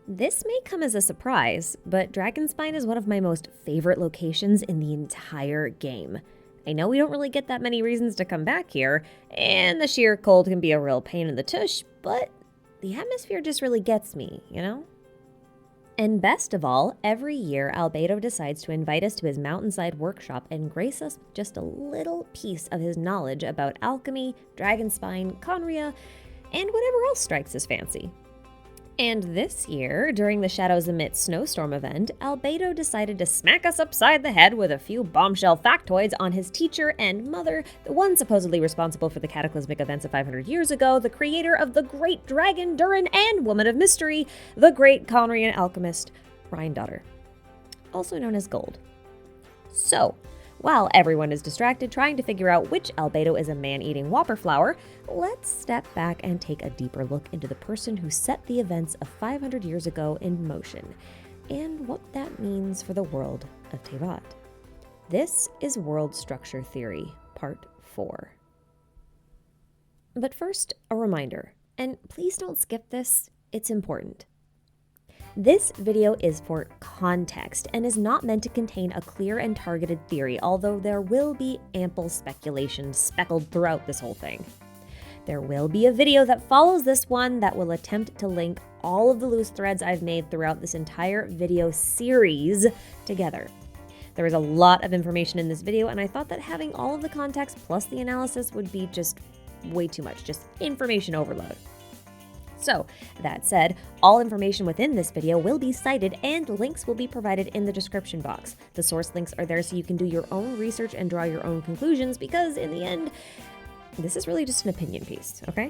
This may come as a surprise, but Dragonspine is one of my most favorite locations in the entire game. I know we don't really get that many reasons to come back here, and the sheer cold can be a real pain in the tush, but the atmosphere just really gets me, you know? And best of all, every year Albedo decides to invite us to his mountainside workshop and grace us with just a little piece of his knowledge about alchemy, Dragonspine, Conria, and whatever else strikes his fancy. And this year, during the Shadows Emit Snowstorm event, Albedo decided to smack us upside the head with a few bombshell factoids on his teacher and mother, the one supposedly responsible for the cataclysmic events of 500 years ago, the creator of the great dragon Durin and woman of mystery, the great Conrian alchemist, Rhinedottir, also known as Gold. So, while everyone is distracted trying to figure out which Albedo is a man-eating whopper flower, let's step back and take a deeper look into the person who set the events of 500 years ago in motion, and what that means for the world of Teyvat. This is World Structure Theory, Part 4. But first, a reminder, and please don't skip this, it's important. This video is for context and is not meant to contain a clear and targeted theory, although there will be ample speculation speckled throughout this whole thing. There will be a video that follows this one that will attempt to link all of the loose threads I've made throughout this entire video series together. There is a lot of information in this video, and I thought that having all of the context plus the analysis would be just way too much, just information overload. So, that said, all information within this video will be cited and links will be provided in the description box. The source links are there so you can do your own research and draw your own conclusions because, in the end, this is really just an opinion piece, okay?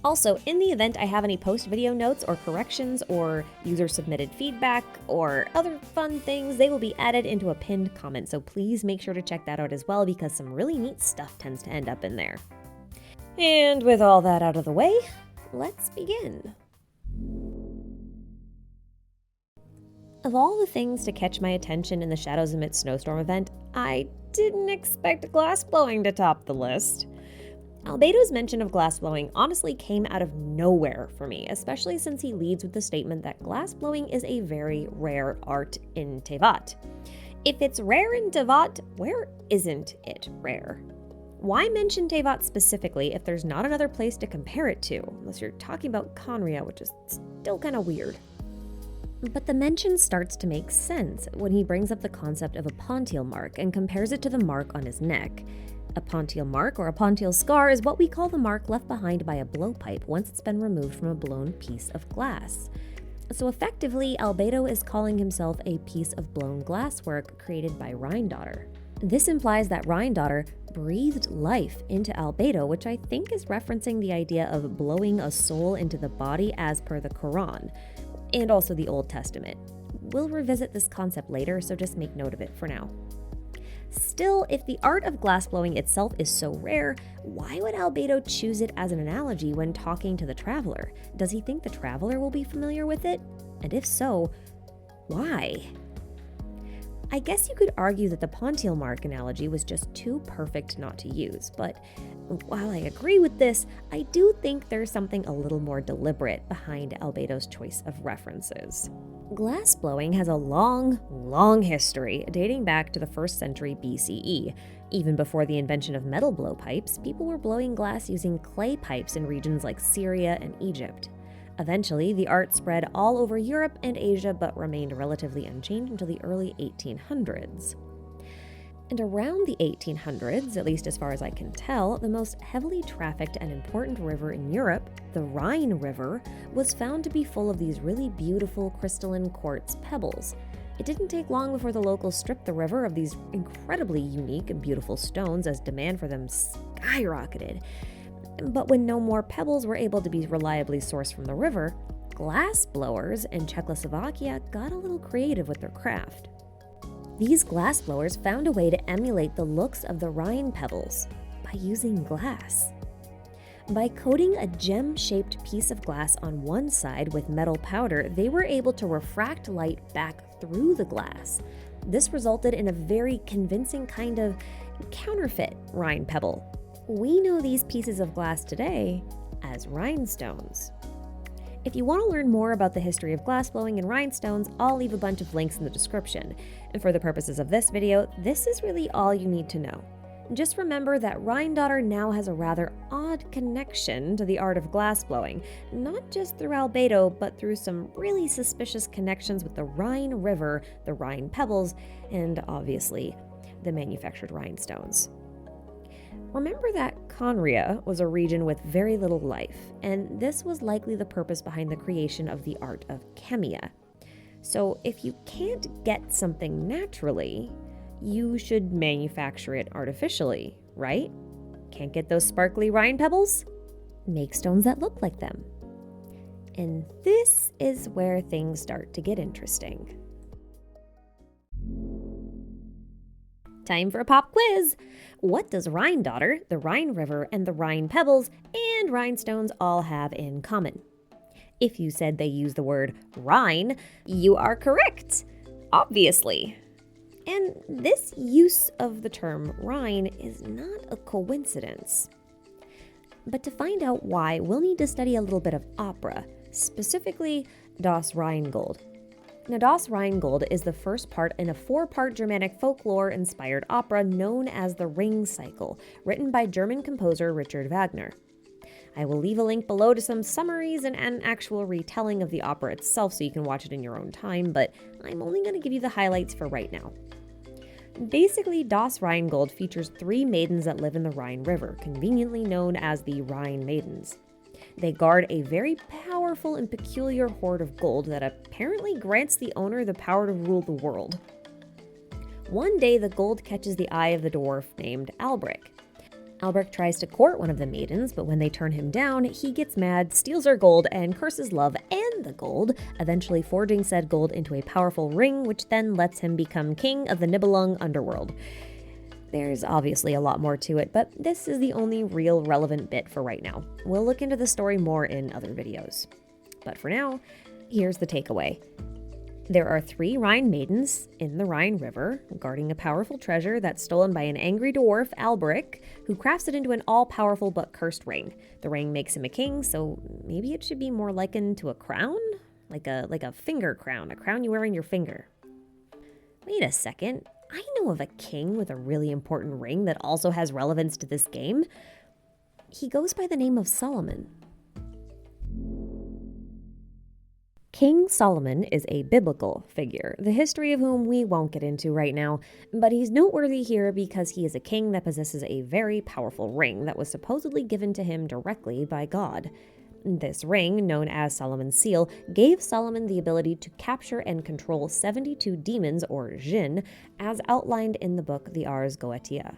Also, in the event I have any post-video notes or corrections or user-submitted feedback or other fun things, they will be added into a pinned comment, so please make sure to check that out as well because some really neat stuff tends to end up in there. And with all that out of the way, let's begin. Of all the things to catch my attention in the Shadows Emit Snowstorm event, I didn't expect glassblowing to top the list. Albedo's mention of glassblowing honestly came out of nowhere for me, especially since he leads with the statement that glassblowing is a very rare art in Teyvat. If it's rare in Teyvat, where isn't it rare? Why mention Teyvat specifically if there's not another place to compare it to, unless you're talking about Conria, which is still kind of weird. But the mention starts to make sense when he brings up the concept of a pontial mark and compares it to the mark on his neck. A pontial mark or a pontial scar is what we call the mark left behind by a blowpipe once it's been removed from a blown piece of glass. So effectively, Albedo is calling himself a piece of blown glasswork created by Rhinedottir. This implies that Rhinedottir breathed life into Albedo, which I think is referencing the idea of blowing a soul into the body as per the Quran, and also the Old Testament. We'll revisit this concept later, so just make note of it for now. Still, if the art of glassblowing itself is so rare, why would Albedo choose it as an analogy when talking to the Traveler? Does he think the Traveler will be familiar with it? And if so, why? I guess you could argue that the pontial mark analogy was just too perfect not to use, but while I agree with this, I do think there's something a little more deliberate behind Albedo's choice of references. Glassblowing has a long history dating back to the 1st century BCE. Even before the invention of metal blowpipes, people were blowing glass using clay pipes in regions like Syria and Egypt. Eventually, the art spread all over Europe and Asia but remained relatively unchanged until the early 1800s. And around the 1800s, at least as far as I can tell, the most heavily trafficked and important river in Europe, the Rhine River, was found to be full of these really beautiful crystalline quartz pebbles. It didn't take long before the locals stripped the river of these incredibly unique and beautiful stones as demand for them skyrocketed. But when no more pebbles were able to be reliably sourced from the river, glass blowers in Czechoslovakia got a little creative with their craft. These glass blowers found a way to emulate the looks of the Rhine pebbles by using glass. By coating a gem-shaped piece of glass on one side with metal powder, they were able to refract light back through the glass. This resulted in a very convincing kind of counterfeit Rhine pebble. We know these pieces of glass today as Rhinestones. If you want to learn more about the history of glassblowing and rhinestones, I'll leave a bunch of links in the description. And for the purposes of this video, this is really all you need to know. Just remember that Rhinedottir now has a rather odd connection to the art of glassblowing, not just through Albedo, but through some really suspicious connections with the Rhine River, the Rhine Pebbles, and obviously, the manufactured rhinestones. Remember that Conria was a region with very little life, and this was likely the purpose behind the creation of the art of chemia. So if you can't get something naturally, you should manufacture it artificially, right? Can't get those sparkly Rhine pebbles? Make stones that look like them. And this is where things start to get interesting. Time for a pop quiz! What does Rhinedottir, the Rhine River, and the Rhine Pebbles, and Rhinestones all have in common? If you said they use the word Rhine, you are correct, obviously. And this use of the term Rhine is not a coincidence. But to find out why, we'll need to study a little bit of opera, specifically Das Rhinegold. Now, Das Rhinegold is the first part in a 4-part Germanic folklore-inspired opera known as the Ring Cycle, written by German composer Richard Wagner. I will leave a link below to some summaries and an actual retelling of the opera itself so you can watch it in your own time, but I'm only going to give you the highlights for right now. Basically, Das Rhinegold features 3 maidens that live in the Rhine River, conveniently known as the Rhine Maidens. They guard a very powerful and peculiar hoard of gold that apparently grants the owner the power to rule the world. One day, the gold catches the eye of the dwarf named Albric. Albric tries to court one of the maidens, but when they turn him down, he gets mad, steals her gold, and curses love and the gold, eventually forging said gold into a powerful ring, which then lets him become king of the Nibelung underworld. There's obviously a lot more to it, but this is the only real relevant bit for right now. We'll look into the story more in other videos. But for now, here's the takeaway. There are 3 Rhine maidens in the Rhine River, guarding a powerful treasure that's stolen by an angry dwarf, Albric, who crafts it into an all-powerful but cursed ring. The ring makes him a king, so maybe it should be more likened to a crown? Like a finger crown, a crown you wear on your finger. Wait a second. I know of a king with a really important ring that also has relevance to this game. He goes by the name of Solomon. King Solomon is a biblical figure, the history of whom we won't get into right now, but he's noteworthy here because he is a king that possesses a very powerful ring that was supposedly given to him directly by God. This ring, known as Solomon's Seal, gave Solomon the ability to capture and control 72 demons, or Jinn, as outlined in the book the Ars Goetia.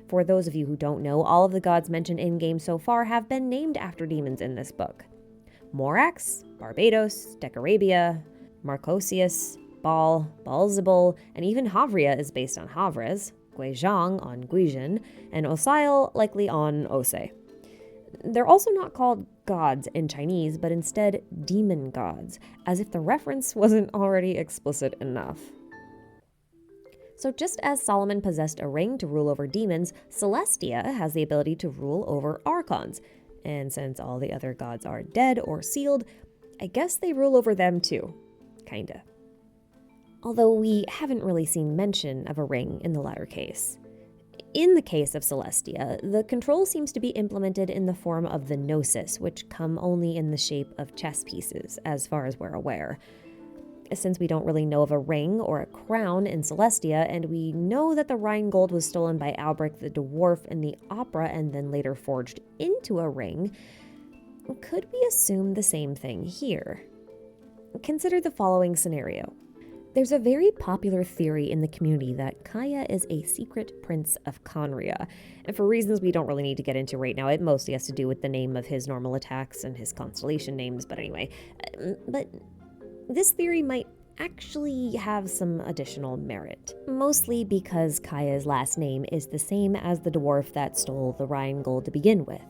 For those of you who don't know, all of the gods mentioned in-game so far have been named after demons in this book. Morax, Barbados, Decarabia, Marcosius, Baal, Baalzebul, and even Havria is based on Havres, Guizhang on Guizhen, and Osail likely on Ose. They're also not called gods in Chinese, but instead demon gods, as if the reference wasn't already explicit enough. So just as Solomon possessed a ring to rule over demons, Celestia has the ability to rule over archons. And since all the other gods are dead or sealed, I guess they rule over them too. Kinda. Although we haven't really seen mention of a ring in the latter case. In the case of Celestia, the control seems to be implemented in the form of the Gnosis, which come only in the shape of chess pieces, as far as we're aware. Since we don't really know of a ring or a crown in Celestia, and we know that the Rhinegold was stolen by Albric the dwarf in the opera and then later forged into a ring, could we assume the same thing here? Consider the following scenario. There's a very popular theory in the community that Kaya is a secret prince of Conria, and for reasons we don't really need to get into right now, it mostly has to do with the name of his normal attacks and his constellation names, but anyway. But this theory might actually have some additional merit, mostly because Kaya's last name is the same as the dwarf that stole the Rhinegold to begin with.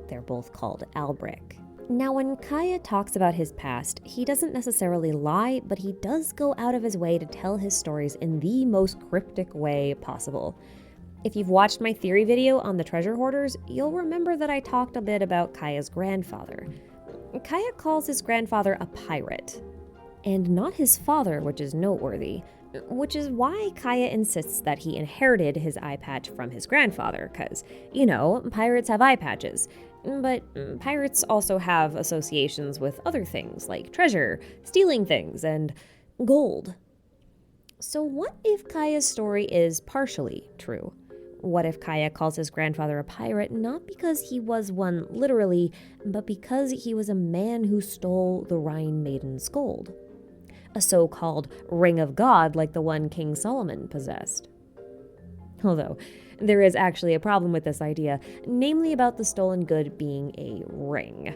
They're both called Albric. Now, when Kaya talks about his past, he doesn't necessarily lie, but he does go out of his way to tell his stories in the most cryptic way possible. If you've watched my theory video on the treasure hoarders, you'll remember that I talked a bit about Kaya's grandfather. Kaya calls his grandfather a pirate, and not his father, which is noteworthy, which is why Kaya insists that he inherited his eye patch from his grandfather, because, pirates have eye patches. But pirates also have associations with other things like treasure, stealing things, and gold. So what if Kaya's story is partially true? What if Kaya calls his grandfather a pirate not because he was one literally, but because he was a man who stole the Rhine Maiden's gold? A so-called ring of God like the one King Solomon possessed. Although, there is actually a problem with this idea, namely about the stolen good being a ring.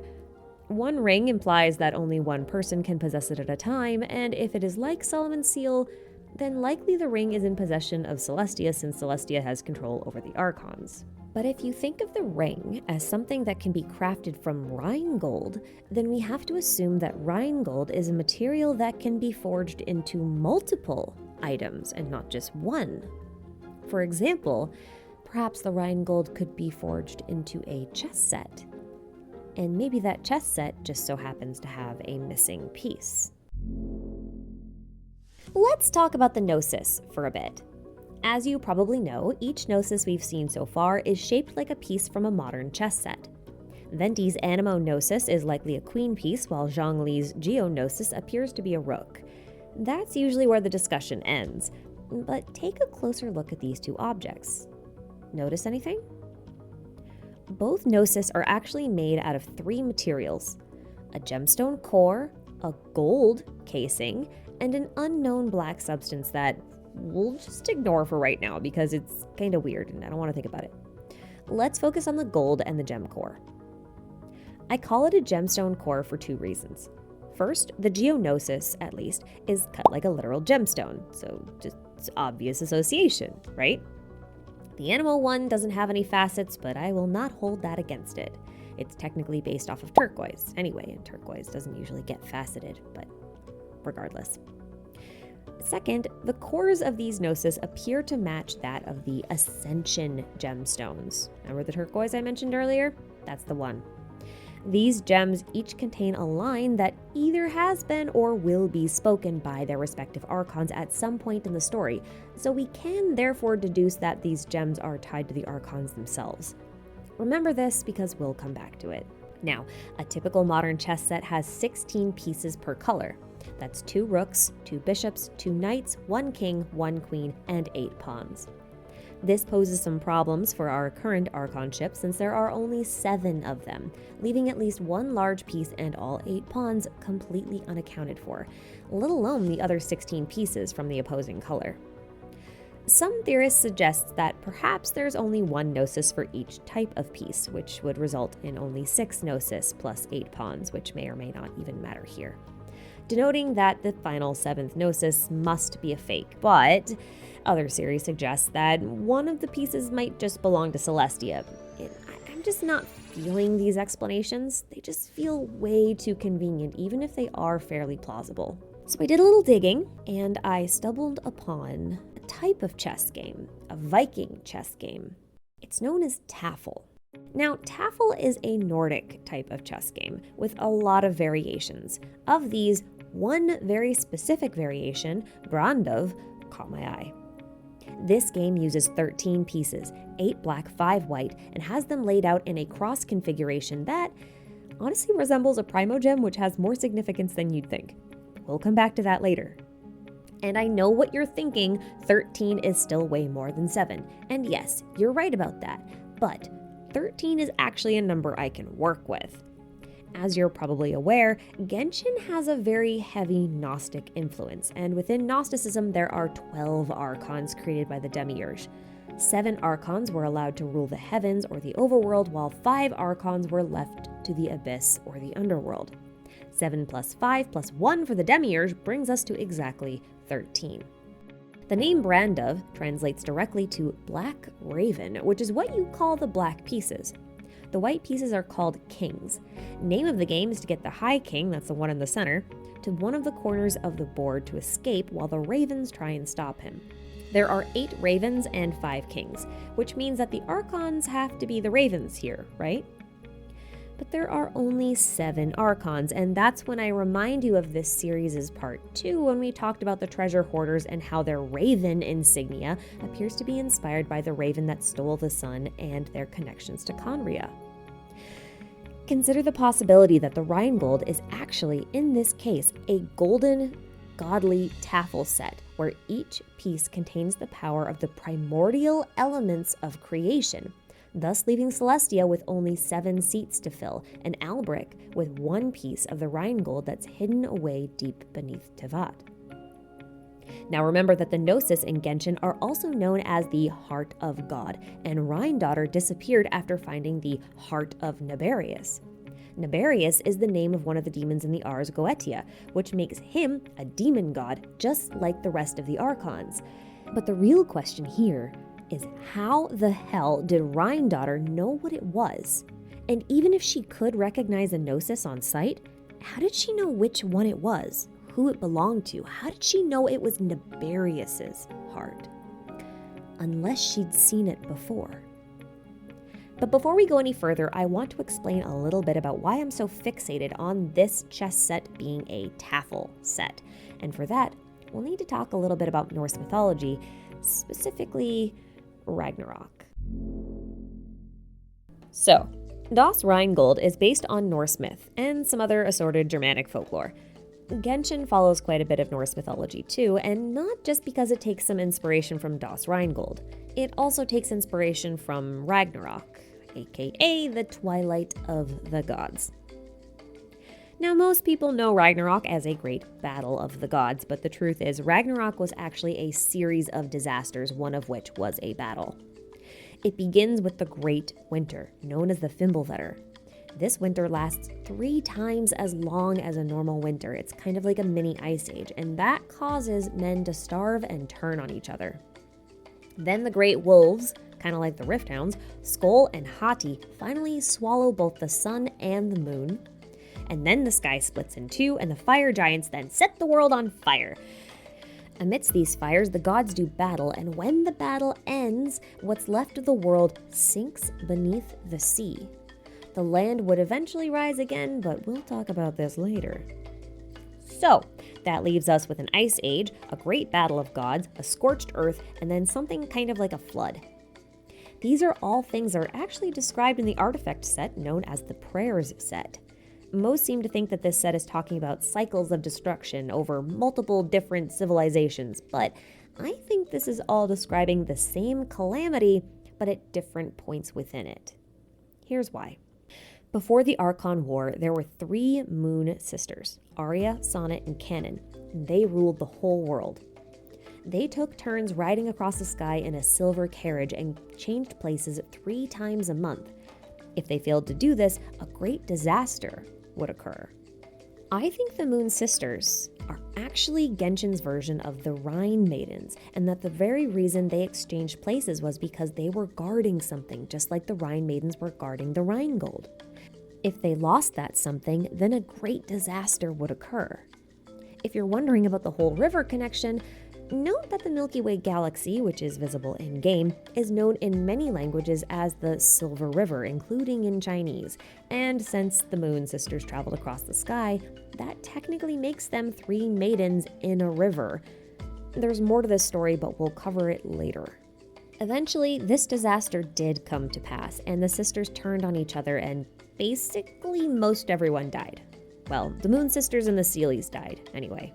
One ring implies that only one person can possess it at a time, and if it is like Solomon's seal, then likely the ring is in possession of Celestia since Celestia has control over the Archons. But if you think of the ring as something that can be crafted from Rhinegold, then we have to assume that Rhinegold is a material that can be forged into multiple items and not just one. For example, perhaps the Rhinegold could be forged into a chess set. And maybe that chess set just so happens to have a missing piece. Let's talk about the Gnosis for a bit. As you probably know, each Gnosis we've seen so far is shaped like a piece from a modern chess set. Venti's Anemo Gnosis is likely a queen piece, while Zhongli's Geo Gnosis appears to be a rook. That's usually where the discussion ends, but take a closer look at these two objects. Notice anything? Both Gnosis are actually made out of 3 materials: a gemstone core, a gold casing, and an unknown black substance that we'll just ignore for right now because it's kind of weird and I don't want to think about it. Let's focus on the gold and the gem core. I call it a gemstone core for 2 reasons. First, the Geognosis, at least, is cut like a literal gemstone, so just obvious association, right? The animal one doesn't have any facets, but I will not hold that against it. It's technically based off of turquoise anyway, and turquoise doesn't usually get faceted, but regardless. Second, the cores of these Gnosis appear to match that of the Ascension gemstones. Remember the turquoise I mentioned earlier? That's the one. These gems each contain a line that either has been or will be spoken by their respective archons at some point in the story, so we can therefore deduce that these gems are tied to the archons themselves. Remember this because we'll come back to it. Now, a typical modern chess set has 16 pieces per color. That's 2 rooks, 2 bishops, 2 knights, 1 king, 1 queen, and 8 pawns. This poses some problems for our current archonship since there are only 7 of them, leaving at least 1 large piece and all 8 pawns completely unaccounted for, let alone the other 16 pieces from the opposing color. Some theorists suggest that perhaps there's only 1 Gnosis for each type of piece, which would result in only 6 Gnosis plus 8 pawns, which may or may not even matter here, denoting that the final 7th Gnosis must be a fake, but other theories suggest that one of the pieces might just belong to Celestia. I'm just not feeling these explanations. They just feel way too convenient, even if they are fairly plausible. So I did a little digging, and I stumbled upon a type of chess game, a Viking chess game. It's known as Tafel. Now, Tafel is a Nordic type of chess game with a lot of variations. Of these, one very specific variation, Brandov, caught my eye. This game uses 13 pieces, 8 black, 5 white, and has them laid out in a cross configuration that honestly resembles a Primogem, which has more significance than you'd think. We'll come back to that later. And I know what you're thinking, 13 is still way more than 7. And yes, you're right about that, but 13 is actually a number I can work with. As you're probably aware, Genshin has a very heavy Gnostic influence, and within Gnosticism there are 12 archons created by the Demiurge. 7 archons were allowed to rule the heavens or the overworld, while 5 archons were left to the abyss or the underworld. 7 plus 5 plus 1 for the Demiurge brings us to exactly 13. The name Brandov translates directly to Black Raven, which is what you call the black pieces. The white pieces are called kings. Name of the game is to get the high king, that's the one in the center, to one of the corners of the board to escape while the ravens try and stop him. There are 8 ravens and 5 kings, which means that the archons have to be the ravens here, right? But there are only 7 Archons, and that's when I remind you of this series' part 2 when we talked about the treasure hoarders and how their raven insignia appears to be inspired by the raven that stole the sun and their connections to Conria. Consider the possibility that the Rhinegold is actually, in this case, a golden, godly taffel set where each piece contains the power of the primordial elements of creation, thus leaving Celestia with only 7 seats to fill, and Albric with 1 piece of the Rhinegold that's hidden away deep beneath Tevat. Now remember that the Gnosis in Genshin are also known as the Heart of God, and Rhinedottir disappeared after finding the Heart of Naberius. Naberius is the name of one of the demons in the Ars Goetia, which makes him a demon god just like the rest of the Archons. But the real question here is how the hell did Rhinedottir know what it was? And even if she could recognize a Gnosis on sight, how did she know which one it was? Who it belonged to? How did she know it was Naberius's heart? Unless she'd seen it before. But before we go any further, I want to explain a little bit about why I'm so fixated on this chess set being a taffel set. And for that, we'll need to talk a little bit about Norse mythology, specifically Ragnarok. So, Das Rhinegold is based on Norse myth and some other assorted Germanic folklore. Genshin follows quite a bit of Norse mythology too, and not just because it takes some inspiration from Das Rhinegold. It also takes inspiration from Ragnarok, aka the Twilight of the Gods. Now, most people know Ragnarok as a great battle of the gods, but the truth is Ragnarok was actually a series of disasters, one of which was a battle. It begins with the Great Winter, known as the Fimbulvetr. This winter lasts 3 times as long as a normal winter. It's kind of like a mini ice age, and that causes men to starve and turn on each other. Then the great wolves, kind of like the Rift Hounds, Skoll and Hati, finally swallow both the sun and the moon. And then the sky splits in 2, and the fire giants then set the world on fire. Amidst these fires, the gods do battle, and when the battle ends, what's left of the world sinks beneath the sea. The land would eventually rise again, but we'll talk about this later. So, that leaves us with an ice age, a great battle of gods, a scorched earth, and then something kind of like a flood. These are all things that are actually described in the artifact set known as the Prayers set. Most seem to think that this set is talking about cycles of destruction over multiple different civilizations, but I think this is all describing the same calamity, but at different points within it. Here's why. Before the Archon War, there were 3 moon sisters, Aria, Sonnet, and Kanon, and they ruled the whole world. They took turns riding across the sky in a silver carriage and changed places 3 times a month. If they failed to do this, a great disaster would occur. I think the Moon Sisters are actually Genshin's version of the Rhine Maidens, and that the very reason they exchanged places was because they were guarding something, just like the Rhine Maidens were guarding the Rhinegold. If they lost that something, then a great disaster would occur. If you're wondering about the whole river connection, note that the Milky Way galaxy, which is visible in-game, is known in many languages as the Silver River, including in Chinese. And since the Moon Sisters traveled across the sky, that technically makes them 3 maidens in a river. There's more to this story, but we'll cover it later. Eventually, this disaster did come to pass, and the sisters turned on each other, and basically most everyone died. Well, the Moon Sisters and the Seelies died, anyway.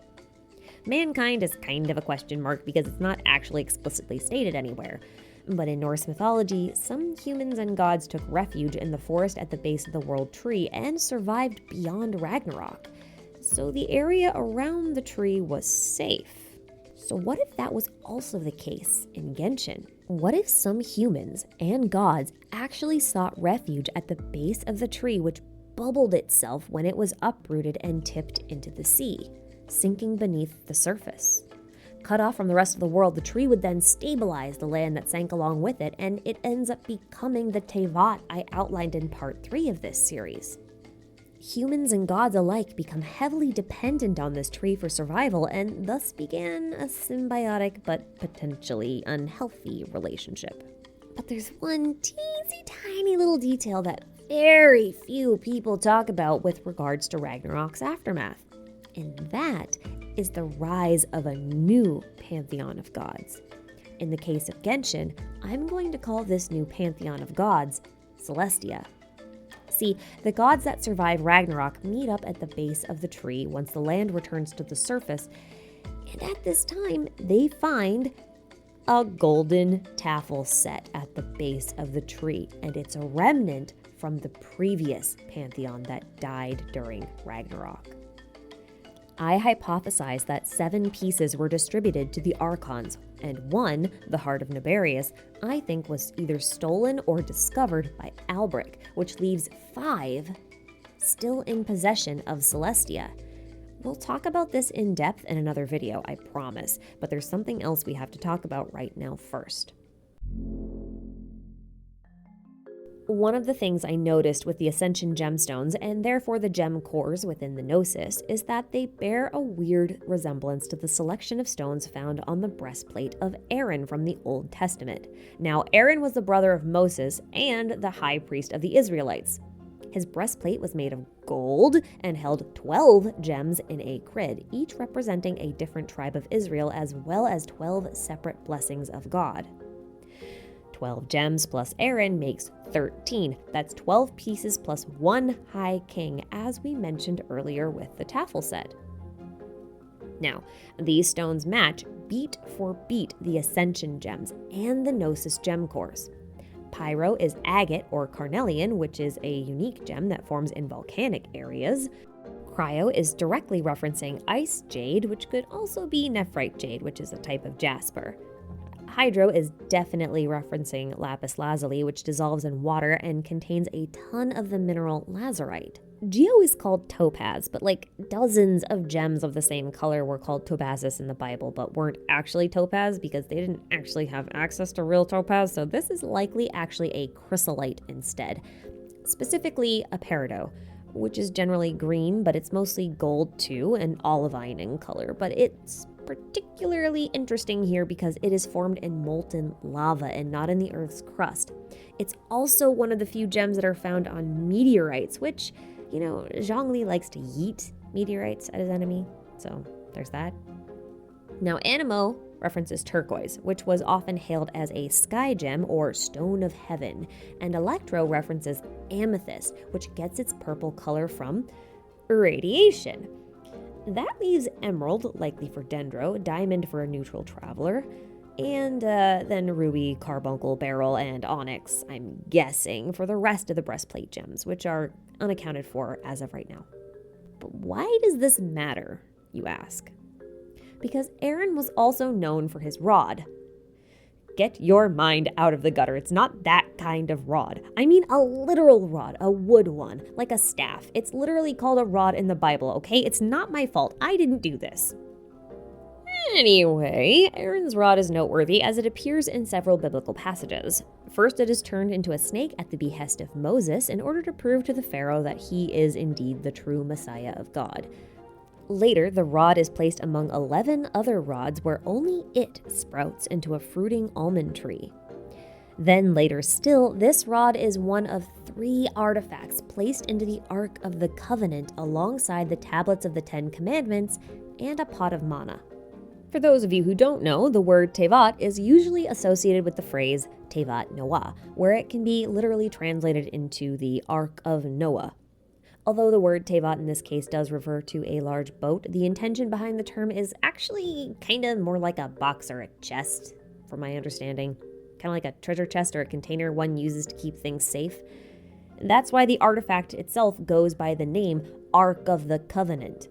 Mankind is kind of a question mark because it's not actually explicitly stated anywhere. But in Norse mythology, some humans and gods took refuge in the forest at the base of the World Tree and survived beyond Ragnarok. So the area around the tree was safe. So what if that was also the case in Genshin? What if some humans and gods actually sought refuge at the base of the tree, which bubbled itself when it was uprooted and tipped into the sea, sinking beneath the surface? Cut off from the rest of the world, the tree would then stabilize the land that sank along with it, and it ends up becoming the Tevat I outlined in part 3 of this series. Humans and gods alike become heavily dependent on this tree for survival, and thus began a symbiotic but potentially unhealthy relationship. But there's one teensy tiny little detail that very few people talk about with regards to Ragnarok's aftermath. And that is the rise of a new pantheon of gods. In the case of Genshin, I'm going to call this new pantheon of gods Celestia. See, the gods that survive Ragnarok meet up at the base of the tree once the land returns to the surface, and at this time, they find a golden taffel set at the base of the tree, and it's a remnant from the previous pantheon that died during Ragnarok. I hypothesize that 7 pieces were distributed to the Archons, and one, the Heart of Nibarius, I think was either stolen or discovered by Albric, which leaves 5 still in possession of Celestia. We'll talk about this in depth in another video, I promise, but there's something else we have to talk about right now first. One of the things I noticed with the Ascension gemstones, and therefore the gem cores within the Gnosis, is that they bear a weird resemblance to the selection of stones found on the breastplate of Aaron from the Old Testament. Now, Aaron was the brother of Moses and the high priest of the Israelites. His breastplate was made of gold and held 12 gems in a grid, each representing a different tribe of Israel, as well as 12 separate blessings of God. 12 gems plus Aaron makes 13. That's 12 pieces plus 1 High King, as we mentioned earlier with the Taffel set. Now, these stones match beat for beat the Ascension gems and the Gnosis gem cores. Pyro is agate or carnelian, which is a unique gem that forms in volcanic areas. Cryo is directly referencing ice jade, which could also be nephrite jade, which is a type of jasper. Hydro is definitely referencing lapis lazuli, which dissolves in water and contains a ton of the mineral lazurite. Geo is called topaz, but like dozens of gems of the same color were called topazes in the Bible, but weren't actually topaz because they didn't actually have access to real topaz, so this is likely actually a chrysolite instead. Specifically a peridot, which is generally green, but it's mostly gold too, and olivine in color, but it's particularly interesting here because it is formed in molten lava and not in the Earth's crust. It's also one of the few gems that are found on meteorites, which, you know, Zhongli likes to yeet meteorites at his enemy, so there's that. Now, Anemo references turquoise, which was often hailed as a sky gem or stone of heaven, and Electro references amethyst, which gets its purple color from irradiation. That leaves emerald, likely for Dendro, diamond for a neutral traveler, and then ruby, carbuncle, beryl, and onyx, I'm guessing, for the rest of the breastplate gems, which are unaccounted for as of right now. But why does this matter, you ask? Because Aaron was also known for his rod. Get your mind out of the gutter. It's not that kind of rod. I mean a literal rod, a wood one, like a staff. It's literally called a rod in the Bible, okay? It's not my fault. I didn't do this. Anyway, Aaron's rod is noteworthy as it appears in several biblical passages. First, it is turned into a snake at the behest of Moses in order to prove to the Pharaoh that he is indeed the true Messiah of God. Later, the rod is placed among 11 other rods where only it sprouts into a fruiting almond tree. Then later still, this rod is one of 3 artifacts placed into the Ark of the Covenant alongside the tablets of the 10 Commandments and a pot of manna. For those of you who don't know, the word Tevat is usually associated with the phrase Tevat Noah, where it can be literally translated into the Ark of Noah. Although the word Tevat in this case does refer to a large boat, the intention behind the term is actually kind of more like a box or a chest, from my understanding. Kind of like a treasure chest or a container one uses to keep things safe. That's why the artifact itself goes by the name Ark of the Covenant.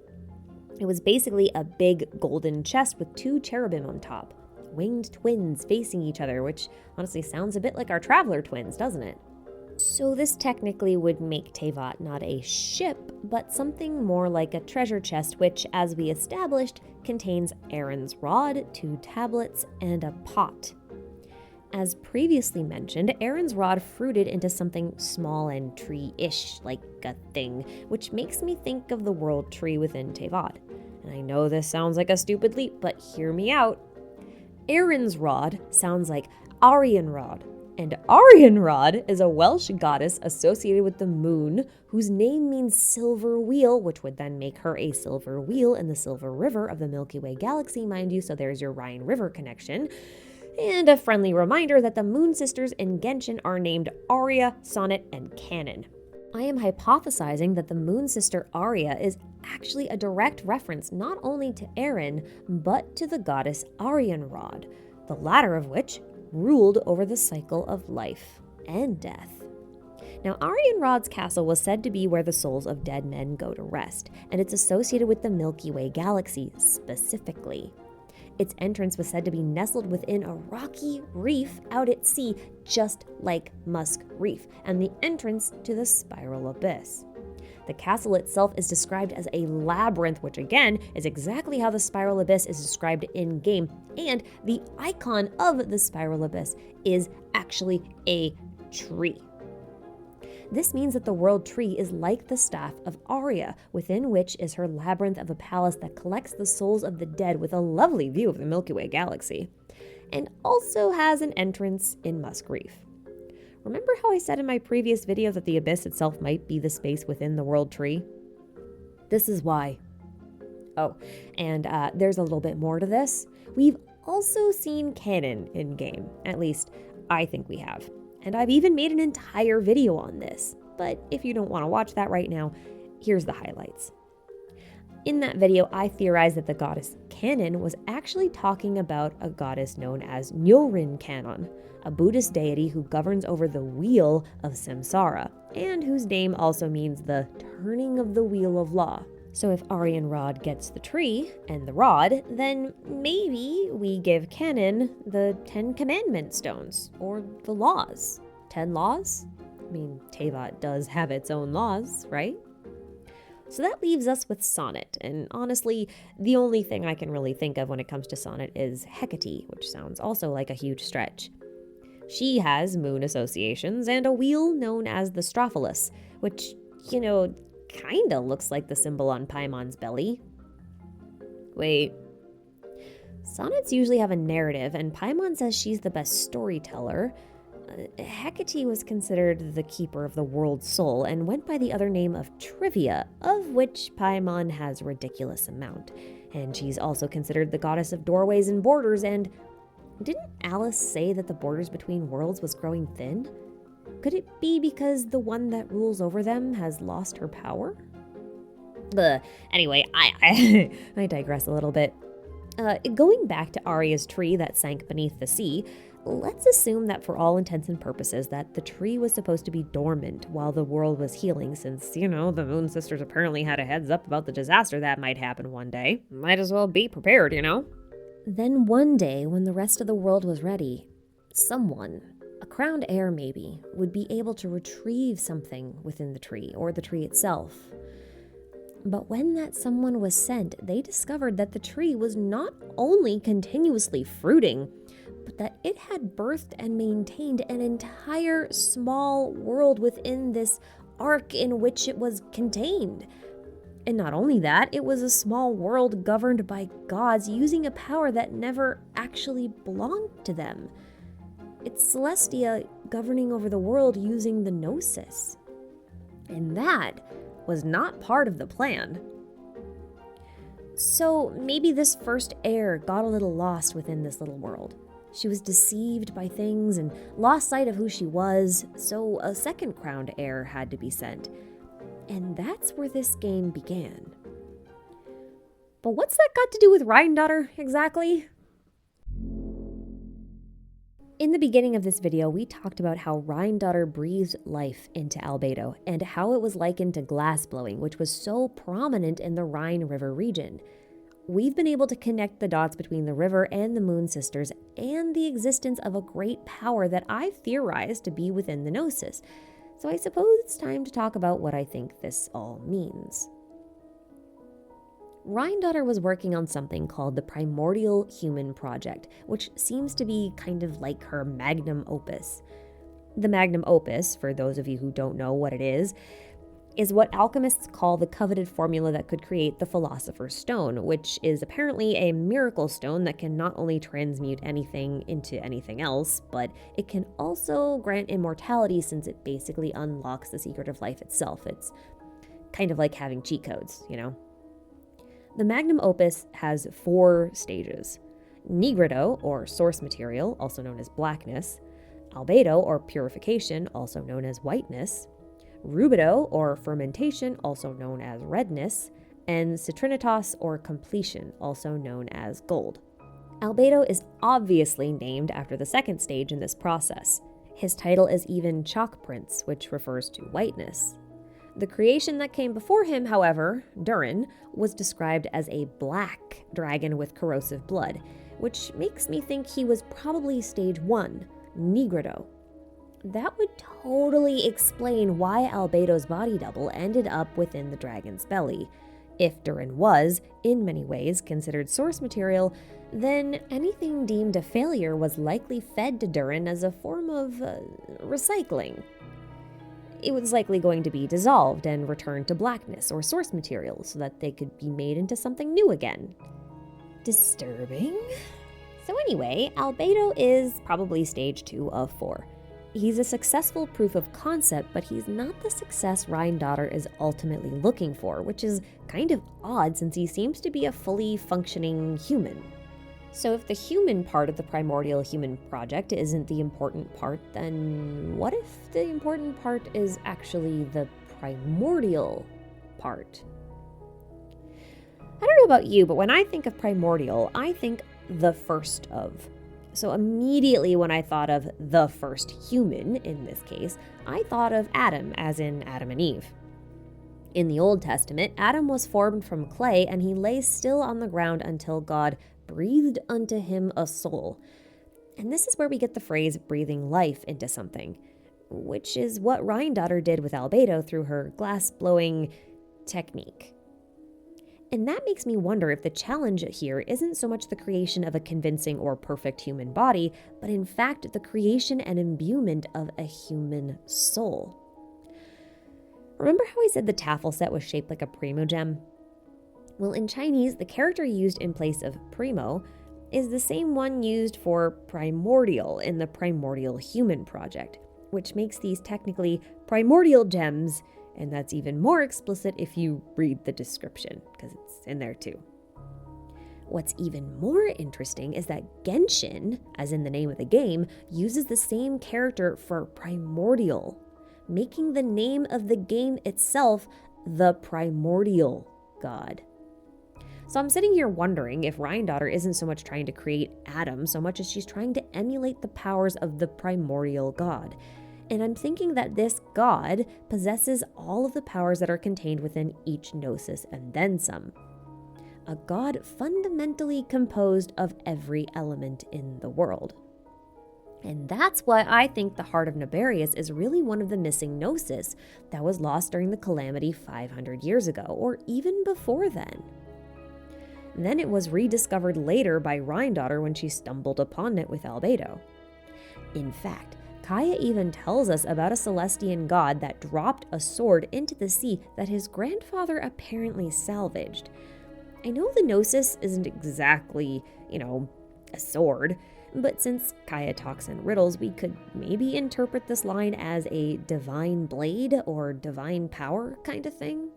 It was basically a big golden chest with 2 cherubim on top, winged twins facing each other, which honestly sounds a bit like our traveler twins, doesn't it? So this technically would make Tevat not a ship, but something more like a treasure chest, which, as we established, contains Aaron's rod, 2 tablets, and a pot. As previously mentioned, Aaron's rod fruited into something small and tree-ish, like a thing, which makes me think of the world tree within Tevat. And I know this sounds like a stupid leap, but hear me out. Aaron's rod sounds like Arianrhod, And Arianrhod is a Welsh goddess associated with the moon, whose name means silver wheel, which would then make her a silver wheel in the Silver River of the Milky Way galaxy, mind you, so there's your Rhine River connection. And a friendly reminder that the Moon Sisters in Genshin are named Aria, Sonnet, and Kanon. I am hypothesizing that the Moon Sister Aria is actually a direct reference not only to Erin, but to the goddess Arianrhod, the latter of which ruled over the cycle of life and death. Now, Arianrhod's castle was said to be where the souls of dead men go to rest, and it's associated with the Milky Way galaxy specifically. Its entrance was said to be nestled within a rocky reef out at sea, just like Musk Reef, and the entrance to the Spiral Abyss. The castle itself is described as a labyrinth, which again is exactly how the Spiral Abyss is described in-game, and the icon of the Spiral Abyss is actually a tree. This means that the world tree is like the staff of Aria, within which is her labyrinth of a palace that collects the souls of the dead with a lovely view of the Milky Way galaxy, and also has an entrance in Musk Reef. Remember how I said in my previous video that the abyss itself might be the space within the world tree? This is why. Oh, and there's a little bit more to this. We've also seen Kanon in-game. At least, I think we have. And I've even made an entire video on this. But if you don't want to watch that right now, here's the highlights. In that video, I theorized that the goddess Kanon was actually talking about a goddess known as Nyoirin Kanon, a Buddhist deity who governs over the wheel of samsara, and whose name also means the turning of the wheel of law. So if Arianrhod gets the tree and the rod, then maybe we give Kanon the 10 Commandment stones, or the laws. 10 laws? I mean, Teyvat does have its own laws, right? So that leaves us with Sonnet, and honestly, the only thing I can really think of when it comes to Sonnet is Hecate, which sounds also like a huge stretch. She has moon associations and a wheel known as the Strophalos, which, kinda looks like the symbol on Paimon's belly. Wait. Sonnets usually have a narrative, and Paimon says she's the best storyteller. Hecate was considered the keeper of the world's soul and went by the other name of Trivia, of which Paimon has a ridiculous amount. And she's also considered the goddess of doorways and borders, and didn't Alice say that the borders between worlds was growing thin? Could it be because the one that rules over them has lost her power? Anyway, I digress a little bit. Going back to Aria's tree that sank beneath the sea, let's assume that for all intents and purposes that the tree was supposed to be dormant while the world was healing, since, the Moon Sisters apparently had a heads up about the disaster that might happen one day. Might as well be prepared, Then one day, when the rest of the world was ready, someone, a crowned heir maybe, would be able to retrieve something within the tree, or the tree itself. But when that someone was sent, they discovered that the tree was not only continuously fruiting, but that it had birthed and maintained an entire small world within this ark in which it was contained. And not only that, it was a small world governed by gods using a power that never actually belonged to them. It's Celestia governing over the world using the Gnosis. And that was not part of the plan. So maybe this first heir got a little lost within this little world. She was deceived by things and lost sight of who she was, so a second crowned heir had to be sent. And that's where this game began. But what's that got to do with Rhinedottir, exactly? In the beginning of this video, we talked about how Rhinedottir breathed life into Albedo, and how it was likened to glassblowing, which was so prominent in the Rhine River region. We've been able to connect the dots between the river and the Moon Sisters, and the existence of a great power that I've theorized to be within the Gnosis. So I suppose it's time to talk about what I think this all means. Rhinedottir was working on something called the Primordial Human Project, which seems to be kind of like her magnum opus. The magnum opus, for those of you who don't know what it is is what alchemists call the coveted formula that could create the Philosopher's Stone, which is apparently a miracle stone that can not only transmute anything into anything else, but it can also grant immortality since it basically unlocks the secret of life itself. It's kind of like having cheat codes, you know? The magnum opus has 4 stages: Nigredo, or source material, also known as blackness; Albedo, or purification, also known as whiteness; Rubido, or fermentation, also known as redness; and Citrinitas, or completion, also known as gold. Albedo is obviously named after the second stage in this process. His title is even Chalk Prince, which refers to whiteness. The creation that came before him, however, Durin, was described as a black dragon with corrosive blood, which makes me think he was probably stage 1, Nigredo. That would totally explain why Albedo's body double ended up within the dragon's belly. If Durin was, in many ways, considered source material, then anything deemed a failure was likely fed to Durin as a form of recycling. It was likely going to be dissolved and returned to blackness or source material so that they could be made into something new again. Disturbing. So anyway, Albedo is probably stage 2 of 4. He's a successful proof of concept, but he's not the success Rhinedottir is ultimately looking for, which is kind of odd since he seems to be a fully functioning human. So if the human part of the Primordial Human Project isn't the important part, then what if the important part is actually the primordial part? I don't know about you, but when I think of primordial, I think the first of. So immediately when I thought of the first human, in this case, I thought of Adam, as in Adam and Eve. In the Old Testament, Adam was formed from clay, and he lay still on the ground until God breathed unto him a soul. And this is where we get the phrase breathing life into something, which is what Rhinedottir did with Albedo through her glass-blowing technique. And that makes me wonder if the challenge here isn't so much the creation of a convincing or perfect human body, but in fact the creation and imbuement of a human soul. Remember how I said the Taffel set was shaped like a primogem? Well, in Chinese, the character used in place of primo is the same one used for primordial in the Primordial Human Project, which makes these technically primordial gems, and that's even more explicit if you read the description, because it's in there too. What's even more interesting is that Genshin, as in the name of the game, uses the same character for primordial, making the name of the game itself the Primordial God. So I'm sitting here wondering if Rhinedottir isn't so much trying to create Adam so much as she's trying to emulate the powers of the primordial god. And I'm thinking that this god possesses all of the powers that are contained within each gnosis and then some. A god fundamentally composed of every element in the world. And that's why I think the Heart of Naberius is really one of the missing gnosis that was lost during the Calamity 500 years ago, or even before then. Then it was rediscovered later by Rhinedottir when she stumbled upon it with Albedo. In fact, Kaya even tells us about a Celestian god that dropped a sword into the sea that his grandfather apparently salvaged. I know the Gnosis isn't exactly, a sword, but since Kaya talks in riddles, we could maybe interpret this line as a divine blade or divine power kind of thing.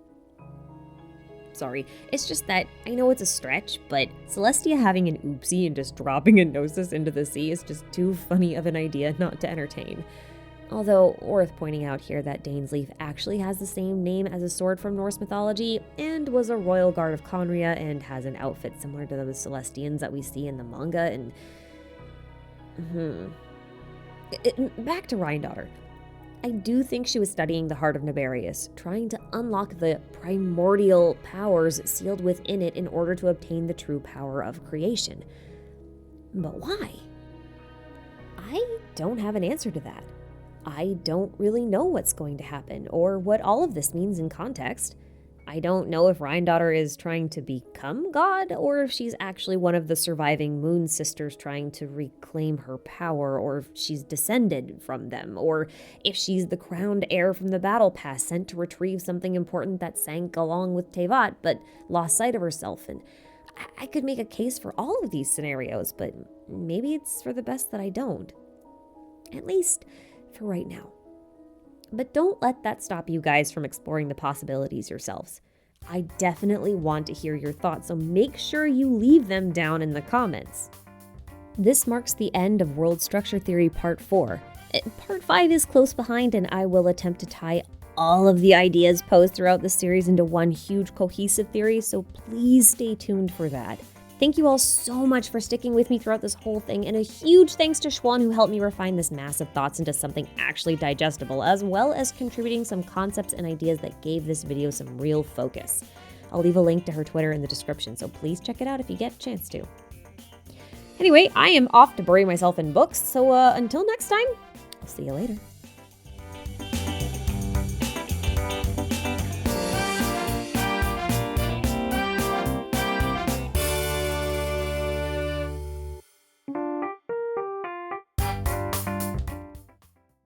Sorry, it's just that I know it's a stretch, but Celestia having an oopsie and just dropping a Gnosis into the sea is just too funny of an idea not to entertain. Although, worth pointing out here that Dainsleif actually has the same name as a sword from Norse mythology, and was a royal guard of Conria, and has an outfit similar to those Celestians that we see in the manga, and... Back to Rhinedottir. I do think she was studying the Heart of Naberius, trying to unlock the primordial powers sealed within it in order to obtain the true power of creation. But why? I don't have an answer to that. I don't really know what's going to happen, or what all of this means in context. I don't know if Rhinedottir is trying to become God, or if she's actually one of the surviving Moon Sisters trying to reclaim her power, or if she's descended from them, or if she's the crowned heir from the Battle Pass sent to retrieve something important that sank along with Tevat but lost sight of herself. And I could make a case for all of these scenarios, but maybe it's for the best that I don't. At least for right now. But don't let that stop you guys from exploring the possibilities yourselves. I definitely want to hear your thoughts, so make sure you leave them down in the comments. This marks the end of World Structure Theory Part 4. Part 5 is close behind, and I will attempt to tie all of the ideas posed throughout the series into one huge cohesive theory, so please stay tuned for that. Thank you all so much for sticking with me throughout this whole thing, and a huge thanks to Schwan who helped me refine this massive thoughts into something actually digestible, as well as contributing some concepts and ideas that gave this video some real focus. I'll leave a link to her Twitter in the description, so please check it out if you get a chance to. Anyway, I am off to bury myself in books, so until next time, I'll see you later.